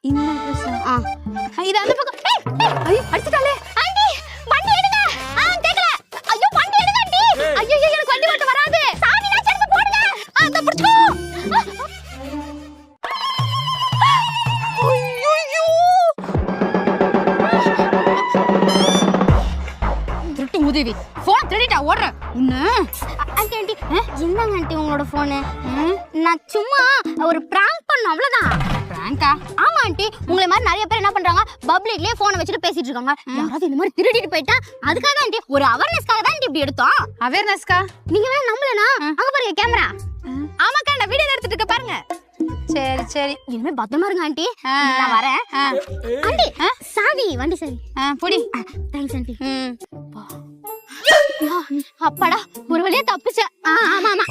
இந்த ட்ரெஸ் இது அந்த பக்கம். ஐயோ அடிச்சிட்டாலே. ஆண்டி வண்டி எடுங்க. கேக்கல. ஐயோ வண்டி எடுங்க ஆண்டி. ஐயோ எனக்கு வண்டி ஓட்ட வராது. சாவி நான் எடுத்து போடுங்க. அத புடிச்சுக்கோ. ஐயோ திருட்டு உதவி. போன் திருடிட்டா ஓடுற. உன்ன ஆண்டி ஆண்டி என்னங்க ஆண்டி உங்களோட போனு? நான் சும்மா ஒரு பிராங்க் பண்ணேன் அவ்வளவுதான். பிராங்கா? ஆமா ஆண்டி, உங்களை மாதிரி நிறைய பேர் என்ன பண்றாங்க, பப்ளிக்லயே போனை வச்சுட்டு பேசிட்டு இருக்காங்க. யாராவது இந்த மாதிரி திருடிட்டு போயிட்டா அதுக்காக தான் ஆண்டி, ஒரு அவேர்னஸ்க்காக தான் இப்படி எடுத்தோம். அவேர்னஸ்க்கா? நீங்க வேணா நம்பலனா அங்க பாருங்க கேமரா. ஆமாக்கா நான் வீடியோ எடுத்துட்டு இருக்க பாருங்க. சரி சரி இனிமே பத்திரமா இருங்க ஆண்டி. நான் வரேன். ஆண்டி சாவி, வண்டி சாவி. புடி. Thanks aunty. அப்பாடா ஒரு வழியா தப்பிச்ச. ஆமா ஆமா.